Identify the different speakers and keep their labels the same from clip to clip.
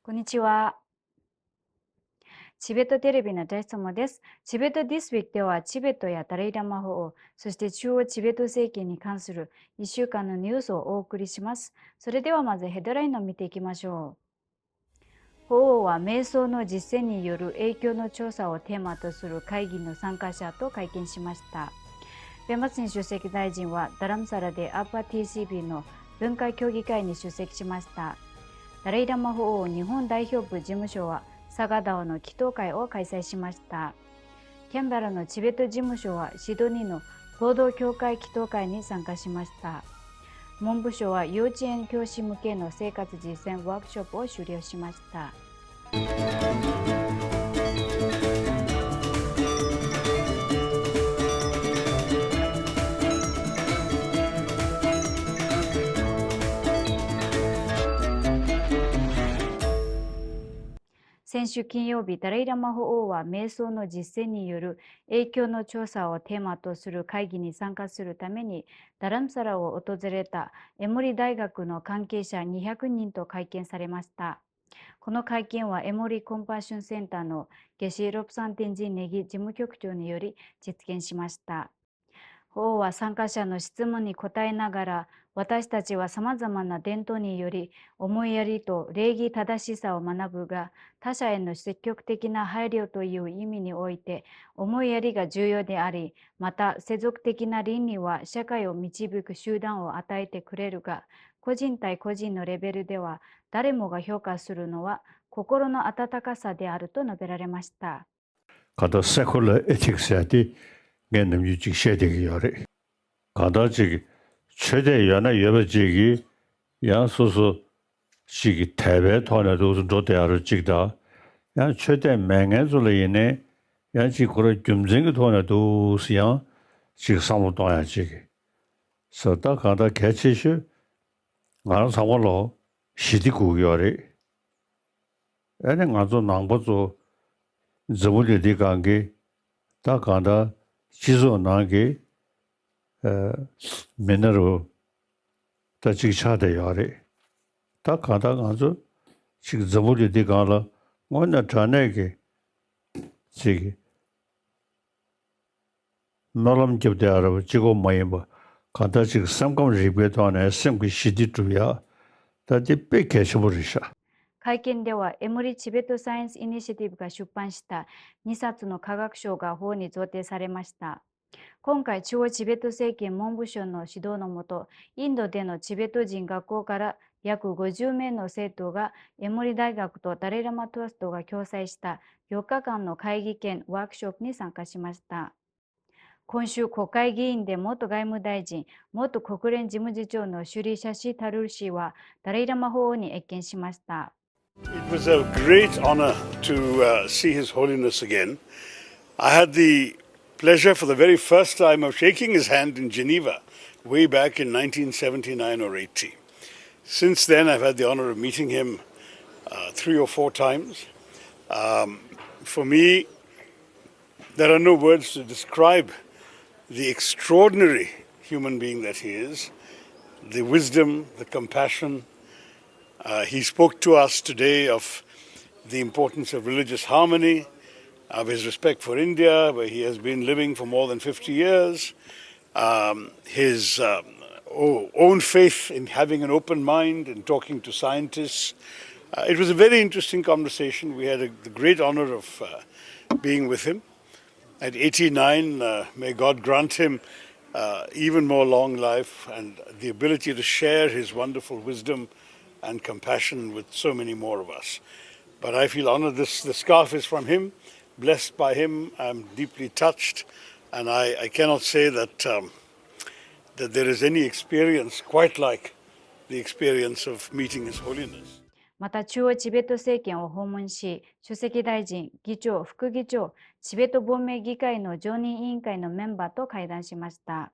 Speaker 1: こんにちは。チベットテレビのテストモです。チベット This Week ではチベットやダライラマ法王、そして中央チベット政権に関する1週間のニュースをお送りします。それではまずヘッドラインを見ていきましょう。法王は瞑想の実践による影響の調査をテーマとする会議の参加者と会見しました。ベンバツニ主席大臣はダラムサラでアッパー TCB の文化協議会に出席しました。ダライラマ法王日本代表部事務所はサガダオの祈祷会を開催しました。キャンベラのチベット事務所はシドニーの合同協会祈祷会に参加しました。文部省は幼稚園教師向けの生活実践ワークショップを終了しました。先週金曜日、ダライラマ法王は瞑想の実践による影響の調査をテーマとする会議に参加するためにダラムサラを訪れたエモリ大学の関係者200人と会見されました。この会見はエモリコンパッションセンターのゲシー・ロプサンテンジンネギ事務局長により実現しました。法王は参加者の質問に答えながら、私たちはさまざまな伝統により思いやりと礼儀正しさを学ぶが、他者への積極的な配慮という意味において思いやりが重要であり、また世俗的な倫理は社会を導く手段を与えてくれるが、個人対個人のレベルでは誰もが評価するのは心の温かさであると述べられました。
Speaker 2: 가다 secular ethics야디 겐남 유직 셰데기 요래 가다지 최대 연아 여버지기 양소소 시기 대배 돈에도 도대하를 찍다 야 최대 맹해줄이네 야지 그런 금쟁이 돈에도 시양 지 상무 돈야지 서다 가다 개치시 나는 상월로 시디구요래 애는 가서 남보조 저불이 관계 다 간다 지소 나게 맨으로 다 지차대 요래 다 간다 가서 지금 저불이 간라 뭐나 전에게 지금 너럼 집대 알아 지고 뭐에 뭐 간다 지금 삼감 리뷰도 안에 심기 시디 주야 다지 빼게셔 버리셔
Speaker 1: 会見ではエモリ・チベット・サイエンス・イニシティブが出版した2冊の科学書が法に贈呈されました。今回、中央チベット政権文部省の指導のもと、インドでのチベット人学校から約50名の生徒がエモリ大学とダレラマトラストが共催した4日間の会議兼ワークショップに参加しました。今週、国会議員で元外務大臣、元国連事務次長のシュリ・シャシ・タルル氏はダレイラマ法王に謁見しました。
Speaker 3: It was a great honor to see His Holiness again. I had the pleasure for the very first time of shaking his hand in Geneva way back in 1979 or 80. Since then, I've had the honor of meeting him 3 or 4 times. For me, there are no words to describe the extraordinary human being that he is, the wisdom, the compassion. He spoke to us today of the importance of religious harmony, of his respect for India, where he has been living for more than 50 years, his own faith in having an open mind and talking to scientists. It was a very interesting conversation. We had the great honor of being with him. At 89, may God grant him even more long life and the ability to share his wonderful wisdom and compassion with so many more of us. But I feel honored. The scarf is from him, blessed by him. I'm deeply touched, and I cannot say that that there is any experience quite like the experience of meeting His Holiness.
Speaker 1: また中央チベット政権を訪問し、主席大臣、議長、副議長、チベット亡命議会の常任委員会のメンバーと会談しました。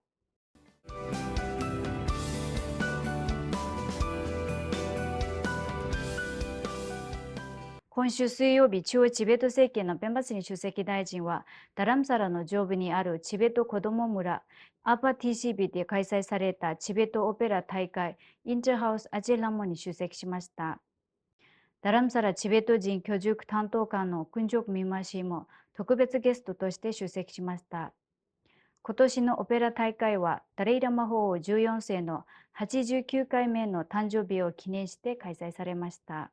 Speaker 1: 今週水曜日、中央チベット政権のベンバスニ主席大臣は、ダラムサラの上部にあるチベット子ども村、アーパ TCB で開催されたチベットオペラ大会、インターハウスアジェラモに出席しました。ダラムサラチベット人居住区担当官のクンジョクミマシーも特別ゲストとして出席しました。今年のオペラ大会はダレイラ魔法王14世の89回目の誕生日を記念して開催されました。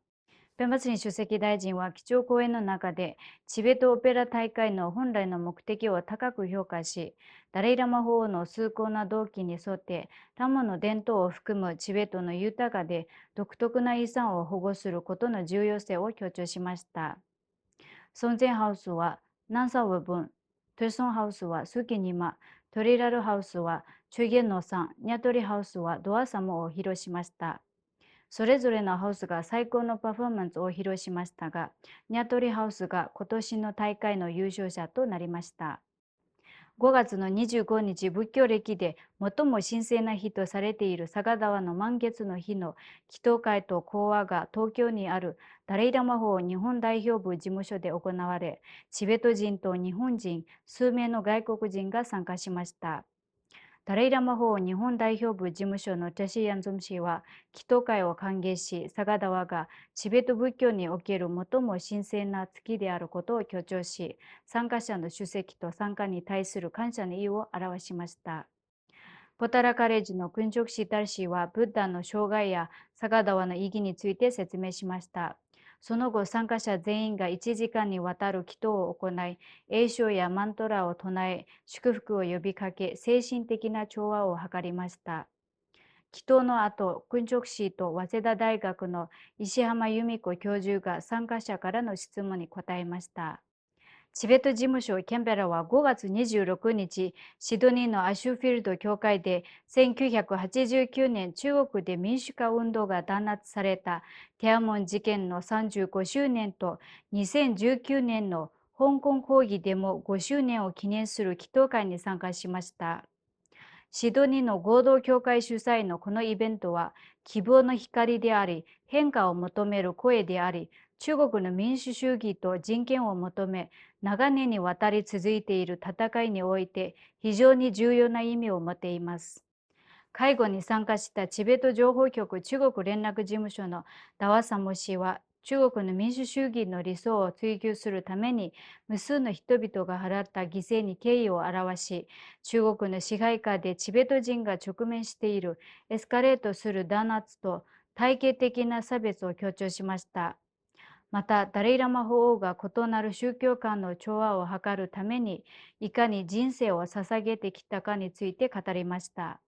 Speaker 1: ペンバツリン主席大臣は基調講演の中でチベットオペラ大会の本来の目的を高く評価し、ダレイラ魔法王の崇高な動機に沿ってラモの伝統を含むチベットの豊かで独特な遺産を保護することの重要性を強調しました。ソンゼンハウスはナンサウブン、トゥルソンハウスはスキニマ、トリラルハウスはチュゲンノさん、ニャトリハウスはドアサムを披露しました。それぞれのハウスが最高のパフォーマンスを披露しましたが、ニャトリハウスが今年の大会の優勝者となりました。5月の25日、仏教歴で最も神聖な日とされている佐賀川の満月の日の祈祷会と講話が東京にあるダレイラ魔法日本代表部事務所で行われ、チベット人と日本人、数名の外国人が参加しました。ダレイラ魔法日本代表部事務所のチャシー・ヤンゾム氏は、祈祷会を歓迎し、佐賀川がチベット仏教における最も神聖な月であることを強調し、参加者の出席と参加に対する感謝の意を表しました。ポタラカレッジのクンチョクシタル氏は、ブッダの生涯や佐賀川の意義について説明しました。その後、参加者全員が1時間にわたる祈祷を行い、栄唱やマントラを唱え、祝福を呼びかけ、精神的な調和を図りました。祈祷の後、クンチョク市と早稲田大学の石浜由美子教授が参加者からの質問に答えました。チベット事務所キャンベラは5月26日、シドニーのアシュフィールド教会で1989年中国で民主化運動が弾圧された天安門事件の35周年と2019年の香港抗議デモ5周年を記念する祈祷会に参加しました。シドニーの合同教会主催のこのイベントは希望の光であり、変化を求める声であり、中国の民主主義と人権を求め、長年にわたり続いている戦いにおいて非常に重要な意味を持っています。会合に参加したチベット情報局中国連絡事務所のダワサモ氏は、中国の民主主義の理想を追求するために無数の人々が払った犠牲に敬意を表し、中国の支配下でチベット人が直面しているエスカレートする弾圧と体系的な差別を強調しました。また、ダレイラ魔法王が異なる宗教間の調和を図るためにいかに人生を捧げてきたかについて語りました。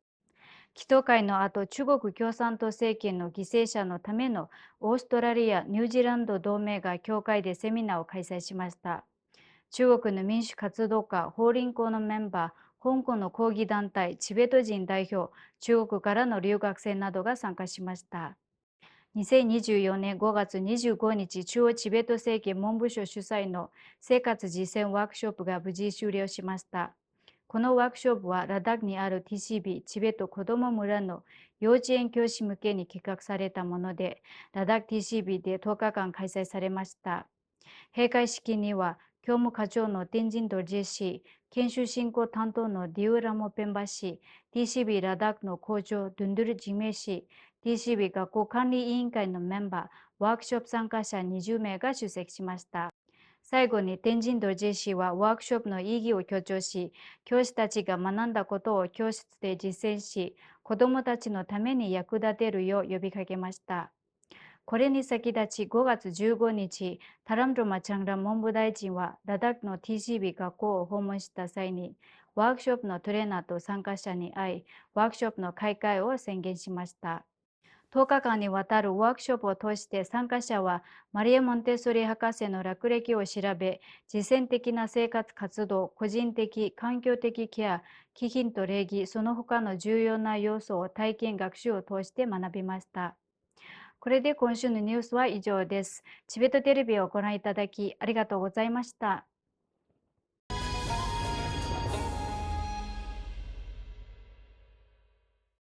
Speaker 1: 祈祷会の後、中国共産党政権の犠牲者のためのオーストラリア・ニュージーランド同盟が教会でセミナーを開催しました。中国の民主活動家、法輪功のメンバー、香港の抗議団体、チベット人代表、中国からの留学生などが参加しました。2024年5月25日、中央チベット政権文部省主催の生活実践ワークショップが無事終了しました。このワークショップはラダックにある TCB チベット子ども村の幼稚園教師向けに企画されたもので、ラダック TCB で10日間開催されました。閉会式には教務課長のテンジンドルジェ氏、研修進行担当のディウラモペンバ氏、TCB ラダックの校長ドゥンドゥルジメ氏、TCB 学校管理委員会のメンバー、ワークショップ参加者20名が出席しました。最後にテンジンドルジェ氏はワークショップの意義を強調し、教師たちが学んだことを教室で実践し、子どもたちのために役立てるよう呼びかけました。これに先立ち5月15日、タラムドマチャンラ文部大臣はラダックの TCB 学校を訪問した際に、ワークショップのトレーナーと参加者に会い、ワークショップの開会を宣言しました。10日間にわたるワークショップを通して参加者はマリエ・モンテッソリ博士の学歴を調べ、実践的な生活活動、個人的、環境的ケア、気品と礼儀、その他の重要な要素を体験学習を通して学びました。これで今週のニュースは以上です。チベットテレビをご覧いただきありがとうございました。